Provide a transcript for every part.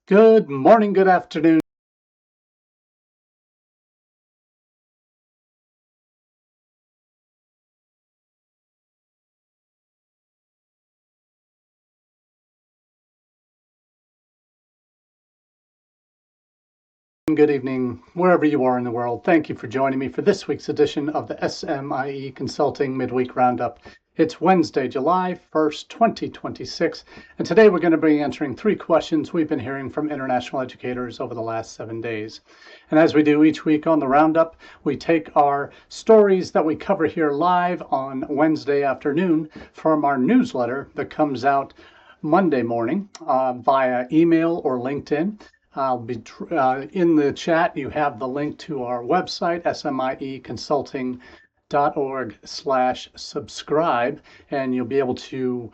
Good morning, good afternoon. Good evening, wherever you are in the world. Thank you for joining me for this week's edition of the SMIE Consulting Midweek Roundup. It's Wednesday, July 1st, 2026, and today we're going to be answering 3 questions we've been hearing from international educators over the last 7 days. And as we do each week on the Roundup, we take our stories that we cover here live on Wednesday afternoon from our newsletter that comes out Monday morning via email or LinkedIn. I'll be in the chat. You have the link to our website, smieconsulting.org/subscribe, and you'll be able to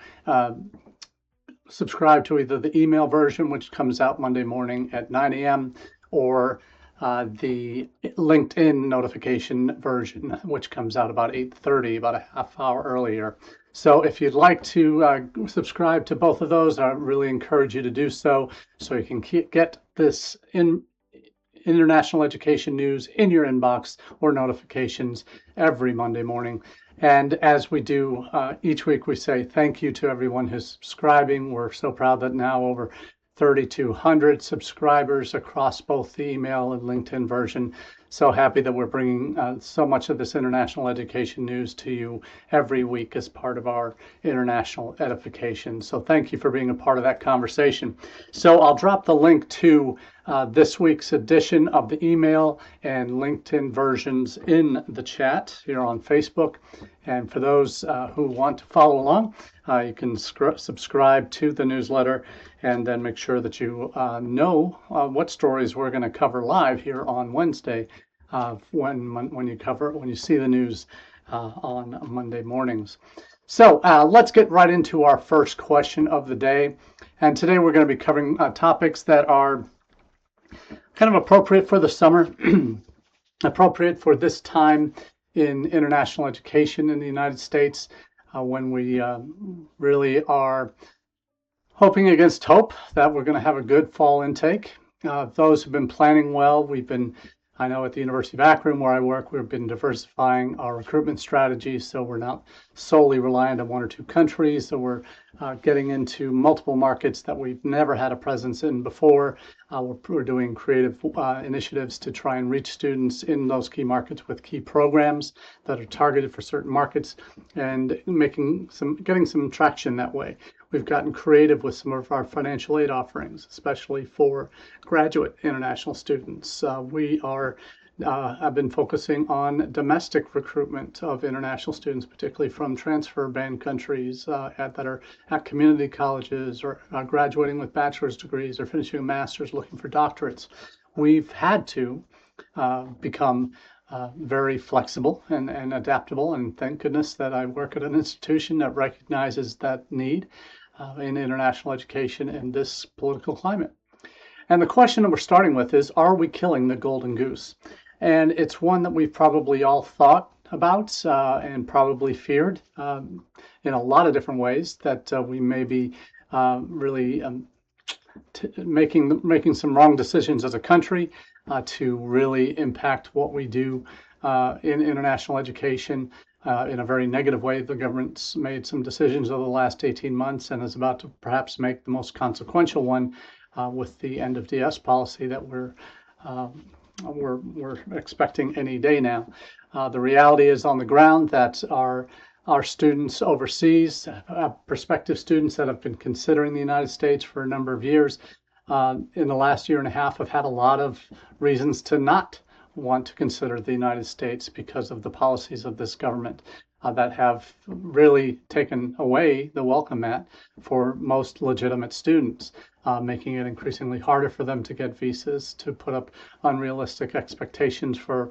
subscribe to either the email version, which comes out Monday morning at 9 a.m., or the LinkedIn notification version, which comes out about 8:30, about a half hour earlier. So if you'd like to subscribe to both of those, I really encourage you to do so you can get this international education news in your inbox or notifications every Monday morning. And as we do each week, we say thank you to everyone who's subscribing. We're so proud that now over 3,200 subscribers across both the email and LinkedIn version. So happy that we're bringing so much of this international education news to you every week as part of our international edification. So thank you for being a part of that conversation. So I'll drop the link to this week's edition of the email and LinkedIn versions in the chat here on Facebook. And for those who want to follow along, you can subscribe to the newsletter and then make sure that you know what stories we're going to cover live here on Wednesday when you see the news on Monday mornings. So let's get right into our first question of the day. And today we're going to be covering topics that are kind of appropriate for the summer, appropriate for this time in international education in the United States, when we really are hoping against hope that we're going to have a good fall intake. Those who've been planning well, I know at the University of Akron where I work, we've been diversifying our recruitment strategies, so we're not solely reliant on 1 or 2 countries. So we're getting into multiple markets that we've never had a presence in before. We're doing creative initiatives to try and reach students in those key markets with key programs that are targeted for certain markets, and getting some traction that way. We've gotten creative with some of our financial aid offerings, especially for graduate international students. I've been focusing on domestic recruitment of international students, particularly from transfer ban countries that are at community colleges or graduating with bachelor's degrees or finishing a master's looking for doctorates. We've had to become very flexible and adaptable, and thank goodness that I work at an institution that recognizes that need in international education in this political climate. And the question that we're starting with is, are we killing the golden goose? And it's one that we've probably all thought about and probably feared in a lot of different ways, that we may be really making some wrong decisions as a country to really impact what we do in international education in a very negative way. The government's made some decisions over the last 18 months and is about to perhaps make the most consequential one with the end of DS policy that we're expecting any day now. The reality is on the ground that our students overseas, prospective students that have been considering the United States for a number of years, in the last year and a half have had a lot of reasons to not want to consider the United States because of the policies of this government that have really taken away the welcome mat for most legitimate students, making it increasingly harder for them to get visas, to put up unrealistic expectations for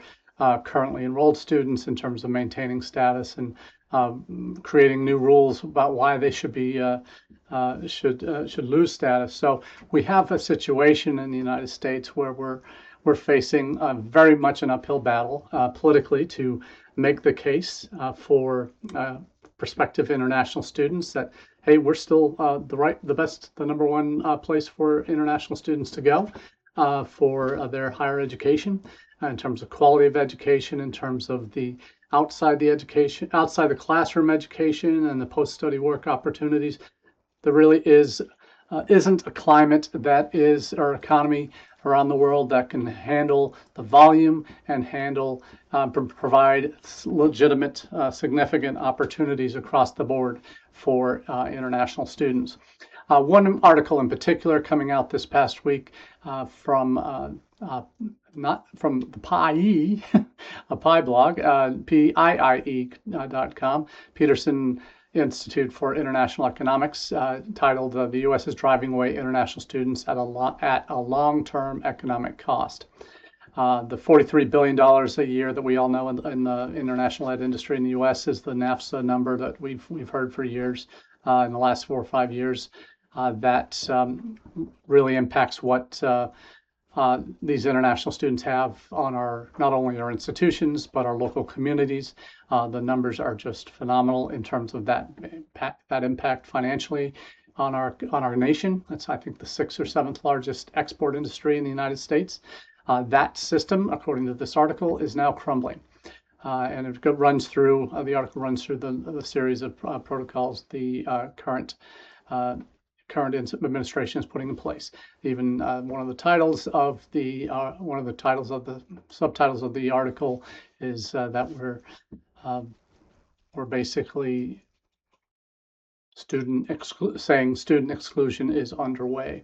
currently enrolled students in terms of maintaining status, and creating new rules about why they should lose status. So we have a situation in the United States where we're facing very much an uphill battle politically to make the case for prospective international students that hey, we're still the number one place for international students to go for their higher education, in terms of quality of education, in terms of the outside the classroom education, and the post-study work opportunities. There really isn't a climate or economy around the world that can handle the volume and provide legitimate, significant opportunities across the board for international students. One article in particular coming out this past week not from the PIE, a PI blog, PIIE.com, Peterson Institute for International Economics, titled "The U.S. is Driving Away International Students at a Long-Term Economic Cost." The $43 billion a year that we all know in the international ed industry in the U.S. is the NAFSA number that we've heard for years, in the last 4 or 5 years. That really impacts what these international students have on not only our institutions, but our local communities. The numbers are just phenomenal in terms of that impact financially on our nation. That's, I think, the 6th or 7th largest export industry in the United States. That system, according to this article, is now crumbling. And the article runs through the series of protocols the current administration is putting in place. Even one of the subtitles of the article is that we're basically saying student exclusion is underway.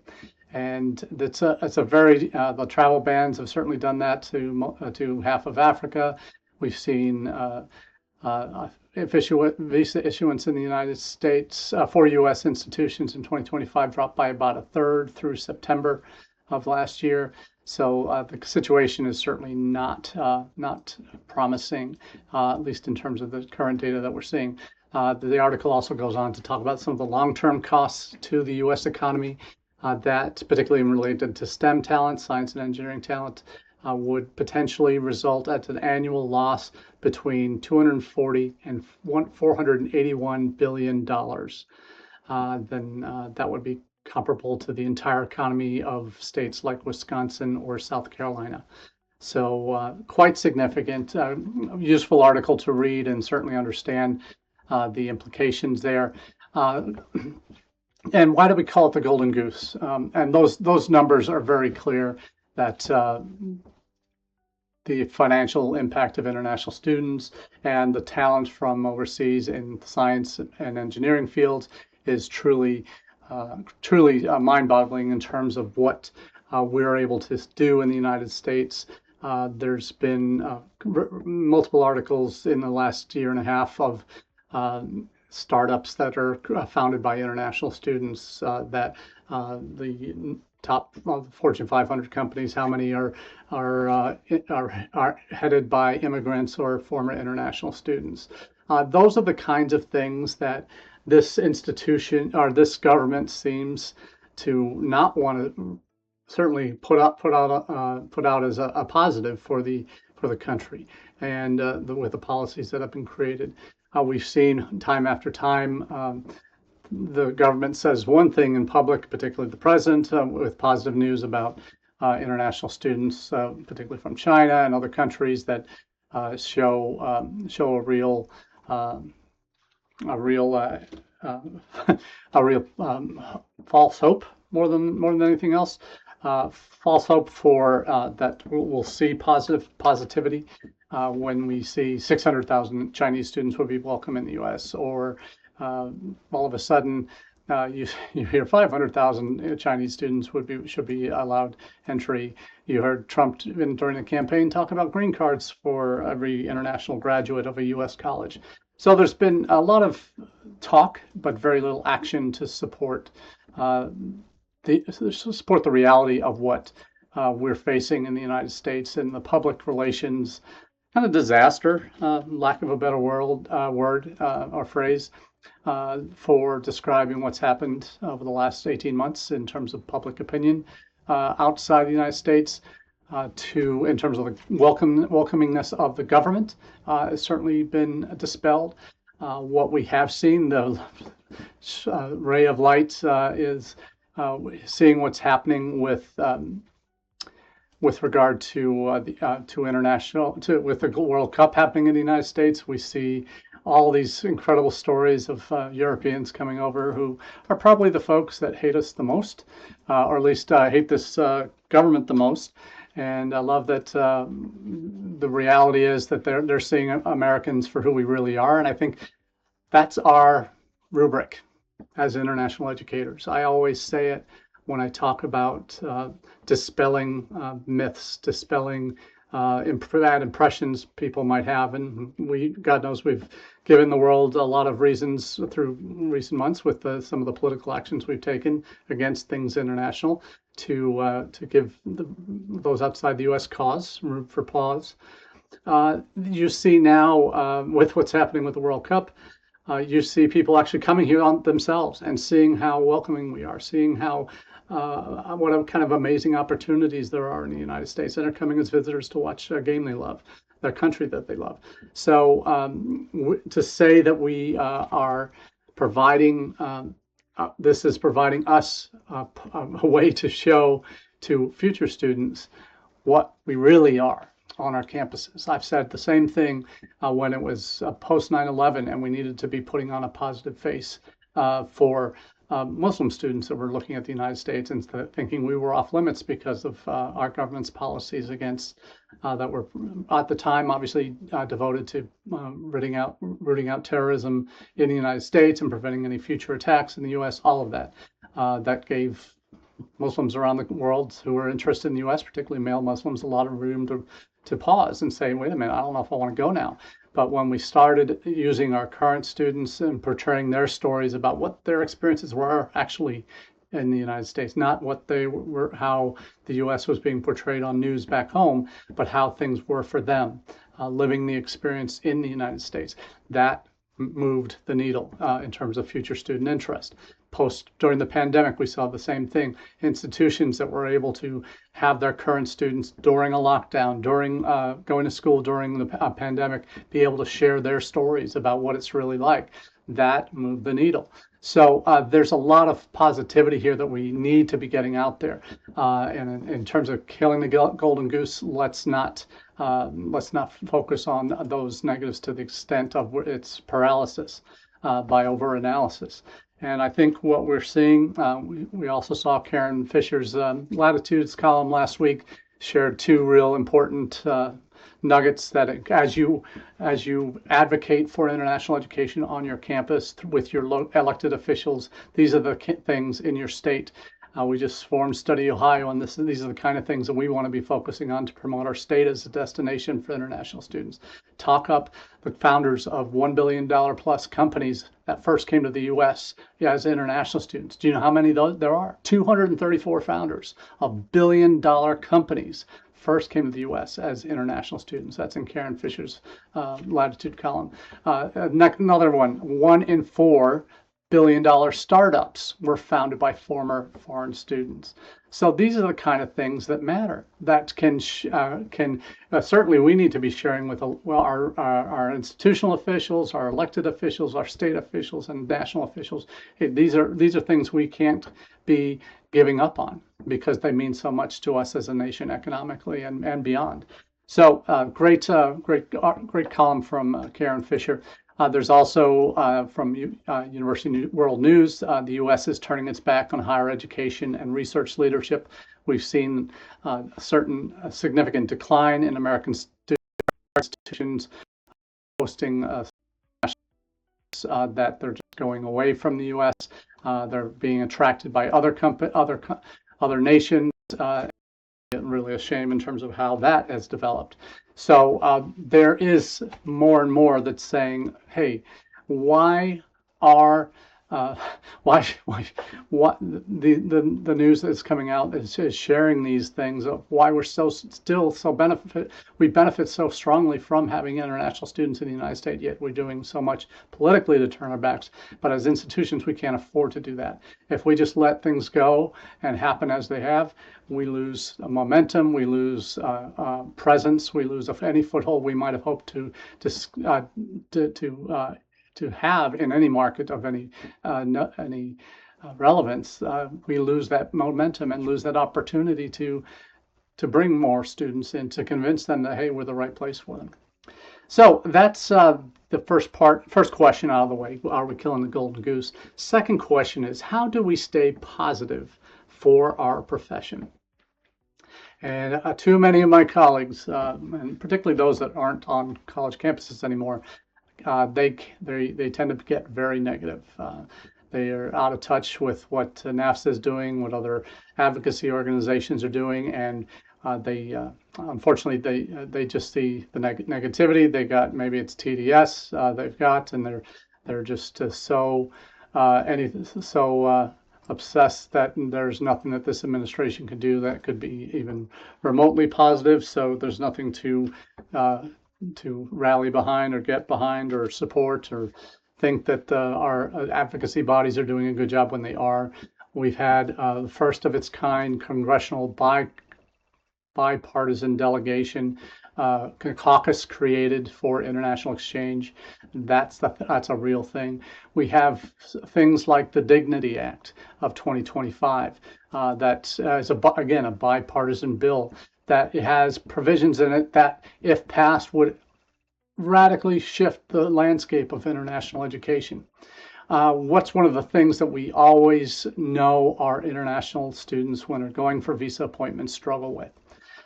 And it's a very the travel bans have certainly done that to half of Africa. We've seen visa issuance in the United States for U.S. institutions in 2025 dropped by about a third through September of last year. So the situation is certainly not promising, at least in terms of the current data that we're seeing. The article also goes on to talk about some of the long-term costs to the U.S. economy that, particularly related to STEM talent, science and engineering talent, would potentially result at an annual loss between $240 and $481 billion. Then that would be comparable to the entire economy of states like Wisconsin or South Carolina. So quite significant, useful article to read and certainly understand the implications there. And why do we call it the golden goose? And those numbers are very clear that the financial impact of international students and the talent from overseas in science and engineering fields is truly mind-boggling in terms of what we're able to do in the United States. There's been multiple articles in the last year and a half of startups that are founded by international students, that the top Fortune 500 companies, how many are headed by immigrants or former international students. Those are the kinds of things that this institution or this government seems to not want to certainly put out as a positive for the country, and with the policies that have been created. We've seen time after time the government says one thing in public, particularly the president, with positive news about international students, particularly from China and other countries that show a real false hope more than anything else. False hope for that we'll see positivity when we see 600,000 Chinese students would be welcome in the U.S. or all of a sudden you hear 500,000 Chinese students should be allowed entry. You heard Trump during the campaign talk about green cards for every international graduate of a U.S. college. So there's been a lot of talk, but very little action to support the reality of what we're facing in the United States, and the public relations kind of disaster, lack of a better word or phrase, for describing what's happened over the last 18 months in terms of public opinion outside the United States, in terms of the welcomingness of the government has certainly been dispelled. What we have seen, the ray of light, is seeing what's happening with regard to with the World Cup happening in the United States. We see all these incredible stories of Europeans coming over who are probably the folks that hate us the most, or at least hate this government the most. And I love that the reality is that they're seeing Americans for who we really are. And I think that's our rubric as international educators. I always say it when I talk about dispelling myths, dispelling bad impressions people might have. And God knows, we've given the world a lot of reasons through recent months with some of the political actions we've taken against things international to give those outside the U.S. cause, room for pause. You see now with what's happening with the World Cup, you see people actually coming here on themselves and seeing how welcoming we are, seeing how what kind of amazing opportunities there are in the United States, and are coming as visitors to watch a game they love, their country that they love. So to say that we are providing, this is providing us a way to show to future students what we really are on our campuses. I've said the same thing when it was post 9/11, and we needed to be putting on a positive face for Muslim students that were looking at the United States and thinking we were off limits because of our government's policies against that were at the time obviously devoted to rooting out terrorism in the United States and preventing any future attacks in the U.S. All of that that gave Muslims around the world who are interested in the U.S., particularly male Muslims, a lot of room to pause and say, wait a minute, I don't know if I want to go now. But when we started using our current students and portraying their stories about what their experiences were actually in the United States, not what they were, how the U.S. was being portrayed on news back home, but how things were for them, living the experience in the United States, that moved the needle in terms of future student interest. During the pandemic, we saw the same thing. Institutions that were able to have their current students during a lockdown, during going to school during the pandemic, be able to share their stories about what it's really like. That moved the needle. So there's a lot of positivity here that we need to be getting out there. And in terms of killing the golden goose, let's not focus on those negatives to the extent of its paralysis by overanalysis. And I think what we're seeing, we also saw Karen Fisher's Latitudes column last week, shared two real important nuggets that as you advocate for international education on your campus with your elected officials, these are the things in your state. We just formed Study Ohio, and these are the kind of things that we want to be focusing on to promote our state as a destination for international students. Talk up the founders of $1 billion plus companies that first came to the U.S. as international students. Do you know how many there are? 234 founders of billion-dollar companies first came to the U.S. as international students. That's in Karen Fisher's Latitude column. Another one in 4 billion-dollar startups were founded by former foreign students. So these are the kind of things that matter. That can certainly we need to be sharing with our institutional officials, our elected officials, our state officials, and national officials. Hey, these are things we can't be giving up on because they mean so much to us as a nation economically and beyond. So great column from Karen Fisher. There's also from University World News, the U.S. is turning its back on higher education and research leadership. We've seen a significant decline in American institutions posting that they're just going away from the U.S. They're being attracted by other nations. Really a shame in terms of how that has developed. So there is more and more that's saying, hey, why are what the news that's coming out is sharing these things of why we're we benefit so strongly from having international students in the United States, yet we're doing so much politically to turn our backs. But as institutions, we can't afford to do that. If we just let things go and happen as they have, we lose momentum, we lose presence, we lose any foothold we might have hoped to to have in any market of any relevance, we lose that momentum and lose that opportunity to bring more students in, to convince them that, hey, we're the right place for them. So that's the first question out of the way. Are we killing the golden goose? Second question is, how do we stay positive for our profession? And too many of my colleagues, and particularly those that aren't on college campuses anymore, they tend to get very negative. They are out of touch with what NAFSA is doing, what other advocacy organizations are doing, and they unfortunately they just see the negativity. They got, maybe it's TDS they've got, and they're just so obsessed that there's nothing that this administration could do that could be even remotely positive. So there's nothing to rally behind or get behind or support or think that our advocacy bodies are doing a good job when they are. We've had the first of its kind congressional bipartisan delegation caucus created for international exchange. That's a real thing. We have things like the Dignity Act of 2025 that is again a bipartisan bill that has provisions in it that, if passed, would radically shift the landscape of international education. What's one of the things that we always know our international students, when they're going for visa appointments, struggle with?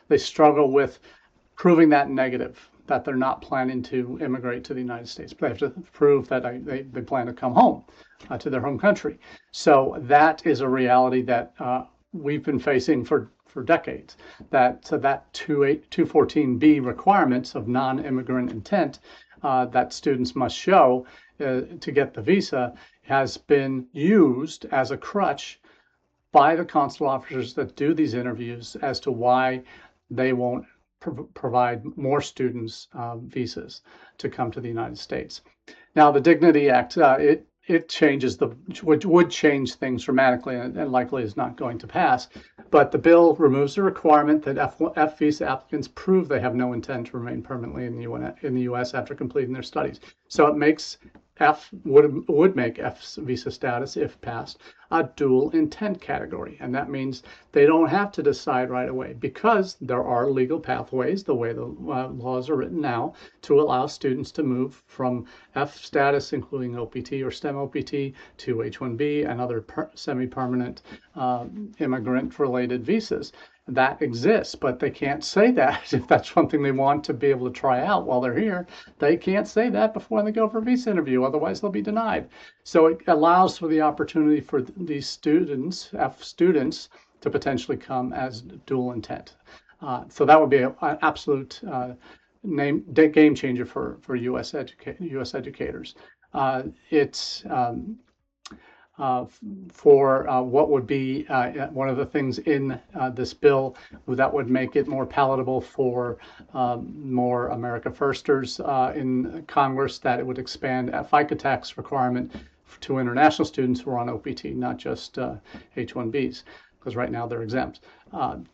They struggle with proving that negative, that they're not planning to immigrate to the United States. They have to prove that they plan to come home to their home country. So that is a reality that we've been facing for decades. That 214B requirements of non-immigrant intent that students must show to get the visa has been used as a crutch by the consular officers that do these interviews as to why they won't provide more students visas to come to the United States. Now, the Dignity Act, it changes would change things dramatically, and likely is not going to pass. But the bill removes the requirement that F visa applicants prove they have no intent to remain permanently in the U.S. after completing their studies. So it makes would make F visa status, if passed, a dual intent category. And that means they don't have to decide right away, because there are legal pathways, the way the laws are written now, to allow students to move from F status, including OPT or STEM OPT, to H-1B and other semi-permanent immigrant-related visas. That exists, but they can't say that if that's something they want to be able to try out while they're here. They can't say that before they go for a visa interview, otherwise they'll be denied. So it allows for the opportunity for these students, F students, to potentially come as dual intent. So that would be an absolute game changer for U.S. educators. It's for what would be one of the things in this bill that would make it more palatable for more America Firsters in Congress, that it would expand a FICA tax requirement to international students who are on OPT, not just H-1Bs, because right now they're exempt.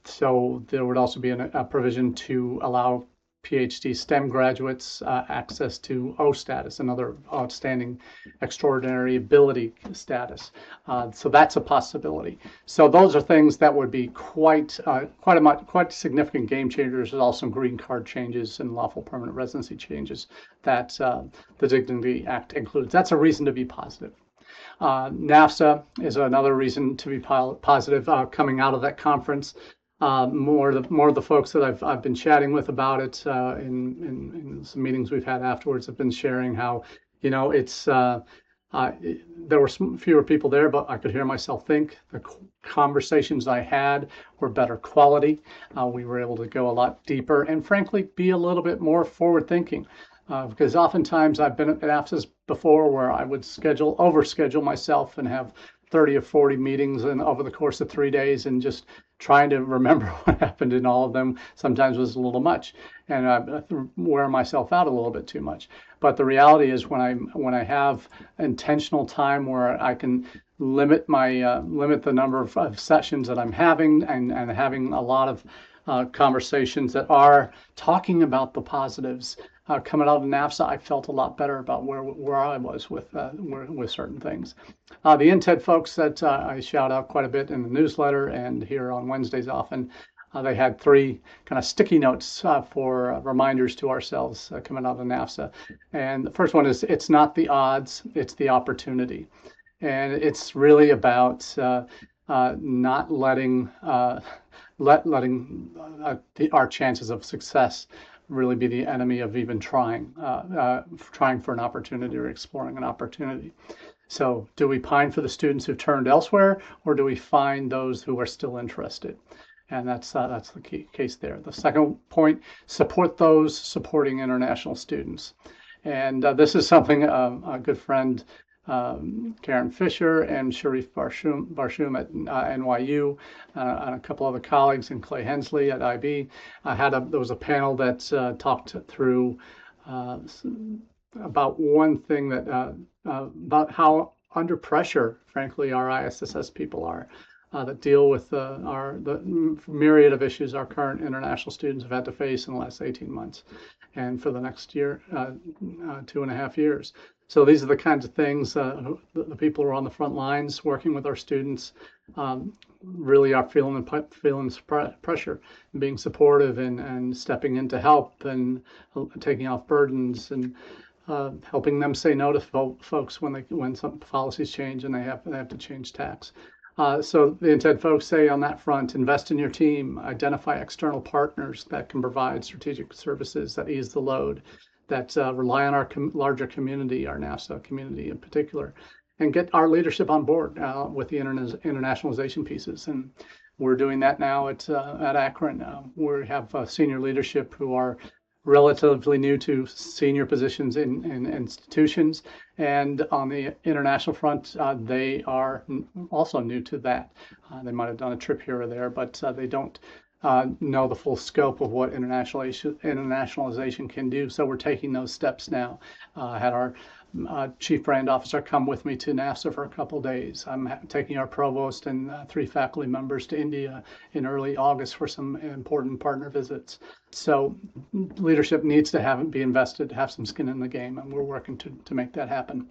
So there would also be a provision to allow PhD STEM graduates access to O status, another outstanding extraordinary ability status. So that's a possibility. So those are things that would be quite significant game changers. There's also some green card changes and lawful permanent residency changes that the Dignity Act includes. That's a reason to be positive. NAFSA is another reason to be positive coming out of that conference. More of the folks that I've been chatting with about it in some meetings we've had afterwards have been sharing how, it's there were fewer people there, but I could hear myself think. The conversations I had were better quality. We were able to go a lot deeper and, frankly, be a little bit more forward thinking. Because oftentimes I've been at AFSAs before where I would overschedule myself and have 30 or 40 meetings over the course of 3 days, and just trying to remember what happened in all of them sometimes was a little much, and I wear myself out a little bit too much. But the reality is, when I have intentional time where I can limit the number of sessions that I'm having, and having a lot of conversations that are talking about the positives, coming out of NAFSA, I felt a lot better about where I was with certain things. The INTED folks that I shout out quite a bit in the newsletter and here on Wednesdays often, they had 3 kind of sticky notes for reminders to ourselves coming out of NAFSA. And the first one is, it's not the odds, it's the opportunity. And it's really about not letting our chances of success really be the enemy of even trying for an opportunity or exploring an opportunity. So do we pine for the students who've turned elsewhere, or do we find those who are still interested? And that's the key case there. The second point, support those supporting international students. And this is something a good friend, Karen Fisher and Sharif Barshum at NYU, and a couple other colleagues, and Clay Hensley at IB, there was a panel that talked through about one thing that about how under pressure, frankly, our ISSS people are, that deal with the myriad of issues our current international students have had to face in the last 18 months, and for the next year, 2.5 years. So these are the kinds of things the people who are on the front lines working with our students really are feeling pressure, and being supportive and stepping in to help and taking off burdens and helping them say no to folks when some policies change and they have to change tacks. So the INTED folks say on that front, invest in your team, identify external partners that can provide strategic services that ease the load, that rely on our larger community, our NAFSA community in particular, and get our leadership on board with the internationalization pieces. And we're doing that now at Akron. We have senior leadership who are relatively new to senior positions in institutions, and on the international front, they are also new to that. They might have done a trip here or there, but they don't know the full scope of what internationalization can do. So we're taking those steps now. I had our chief brand officer come with me to NAFSA for a couple days. I'm taking our provost and 3 faculty members to India in early August for some important partner visits. So leadership needs to be invested, have some skin in the game, and we're working to make that happen.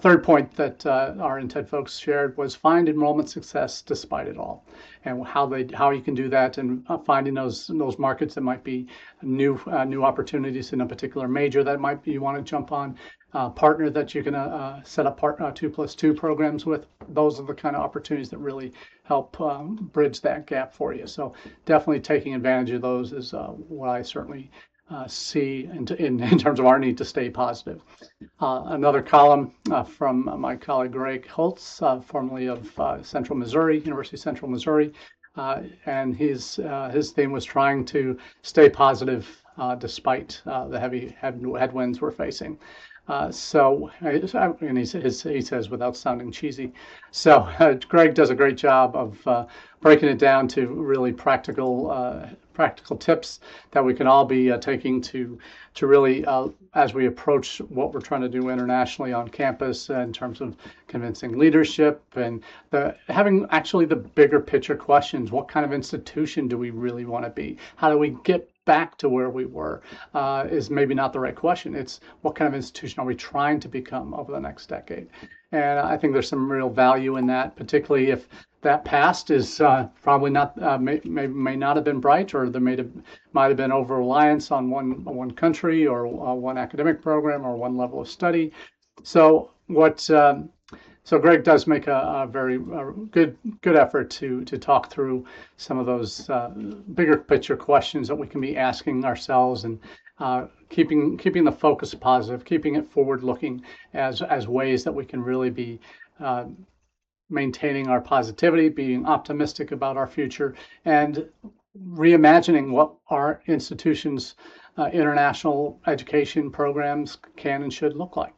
Third point that our INTED folks shared was find enrollment success despite it all, and how you can do that, and finding those markets that might be new opportunities in a particular major that might be you want to jump on. Partner that you can set up 2+2 programs with. Those are the kind of opportunities that really help bridge that gap for you. So definitely taking advantage of those is what I certainly see in terms of our need to stay positive. Another column from my colleague Greg Holtz, formerly of University of Central Missouri, and his theme was trying to stay positive despite the heavy headwinds we're facing. And he says without sounding cheesy. So Greg does a great job of breaking it down to really practical tips that we can all be taking to really, as we approach what we're trying to do internationally on campus in terms of convincing leadership and having actually the bigger picture questions. What kind of institution do we really want to be? How do we get back to where we were is maybe not the right question. It's what kind of institution are we trying to become over the next decade? And I think there's some real value in that, particularly if that past is probably not may not have been bright, or there might have been over reliance on one country or one academic program or one level of study. So So Greg does make a very good effort to talk through some of those bigger picture questions that we can be asking ourselves, and keeping the focus positive, keeping it forward looking as ways that we can really be maintaining our positivity, being optimistic about our future, and reimagining what our institutions' international education programs can and should look like.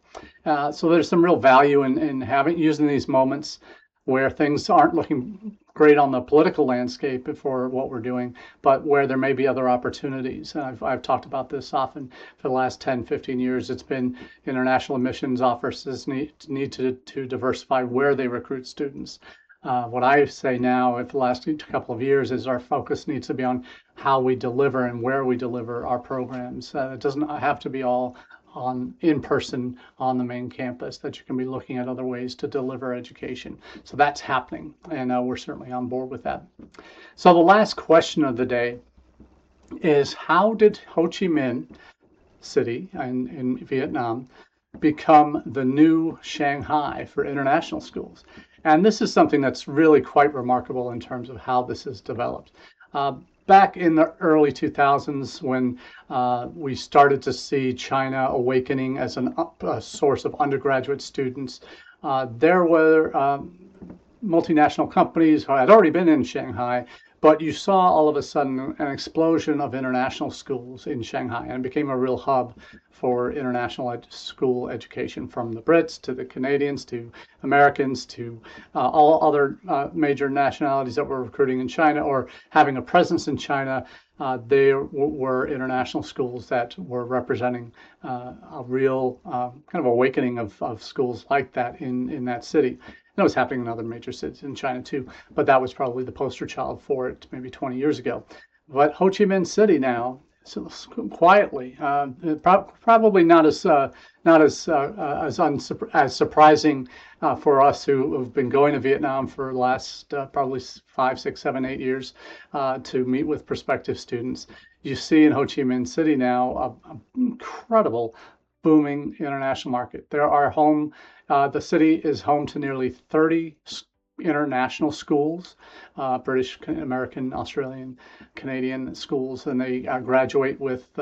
So there's some real value in using these moments where things aren't looking great on the political landscape for what we're doing, but where there may be other opportunities. I've talked about this often for the last 10, 15 years. It's been international admissions offices need to diversify where they recruit students. What I say now, for the last couple of years, is our focus needs to be on how we deliver and where we deliver our programs. It doesn't have to be all in person on the main campus, that you can be looking at other ways to deliver education. So that's happening, and we're certainly on board with that. So the last question of the day is, how did Ho Chi Minh City in Vietnam become the new Shanghai for international schools? And this is something that's really quite remarkable in terms of how this has developed. Back in the early 2000s, when we started to see China awakening as a source of undergraduate students, there were multinational companies who had already been in Shanghai, but you saw all of a sudden an explosion of international schools in Shanghai, and it became a real hub for international school education, from the Brits to the Canadians to Americans to all other major nationalities that were recruiting in China or having a presence in China. There were international schools that were representing a real kind of awakening of schools like that in that city. That was happening in other major cities in China too, but that was probably the poster child for it maybe 20 years ago. But Ho Chi Minh City now, so quietly, probably not as surprising for us who have been going to Vietnam for the last probably 5, 6, 7, 8 years to meet with prospective students. You see in Ho Chi Minh City now an incredible booming international market. The city is home to nearly 30 international schools, British, American, Australian, Canadian schools, and they graduate with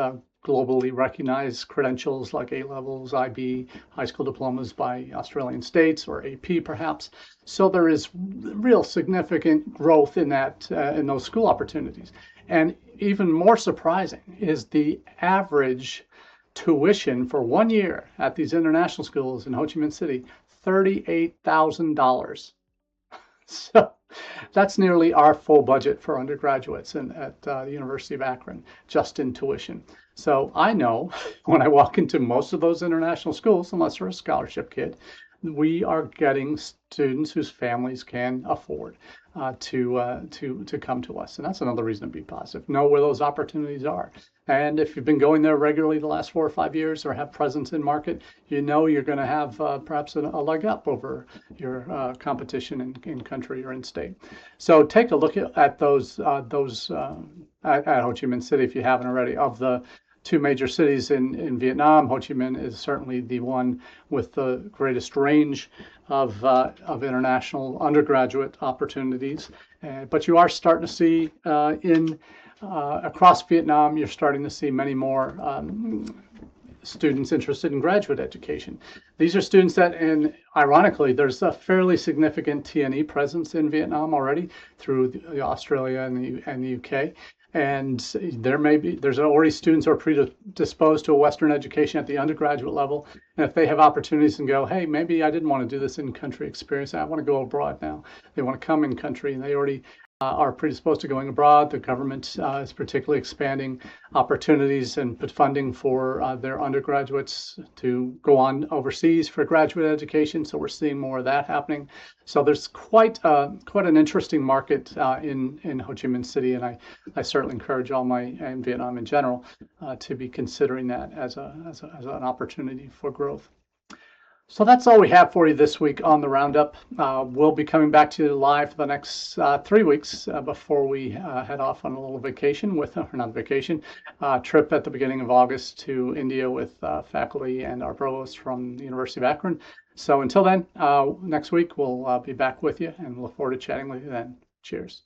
globally recognized credentials like A-levels, IB, high school diplomas by Australian states, or AP perhaps. So there is real significant growth in those school opportunities. And even more surprising is the average tuition for 1 year at these international schools in Ho Chi Minh City, $38,000. So that's nearly our full budget for undergraduates at the University of Akron, just in tuition. So I know when I walk into most of those international schools, unless you're a scholarship kid, we are getting students whose families can afford to come to us. And that's another reason to be positive. Know where those opportunities are. And if you've been going there regularly the last 4 or 5 years or have presence in market, you know you're going to have perhaps a leg up over your competition in country or in state. So take a look at those at Ho Chi Minh City if you haven't already. Of the 2 major cities in Vietnam, Ho Chi Minh is certainly the one with the greatest range of international undergraduate opportunities. But you are starting to see across Vietnam, you're starting to see many more students interested in graduate education. These are students that, and ironically, there's a fairly significant TNE presence in Vietnam already through Australia and the UK. And there's already students who are predisposed to a Western education at the undergraduate level. And if they have opportunities and go, hey, maybe I didn't want to do this in-country experience, I want to go abroad now. They want to come in country, and they already are predisposed to going abroad. The government is particularly expanding opportunities and put funding for their undergraduates to go on overseas for graduate education. So we're seeing more of that happening. So there's quite an interesting market in Ho Chi Minh City, and I certainly encourage in Vietnam in general to be considering that as an opportunity for growth. So that's all we have for you this week on the Roundup. We'll be coming back to you live for the next 3 weeks before we head off on a little vacation trip at the beginning of August to India with faculty and our provost from the University of Akron. So until then, next week we'll be back with you, and look forward to chatting with you then. Cheers.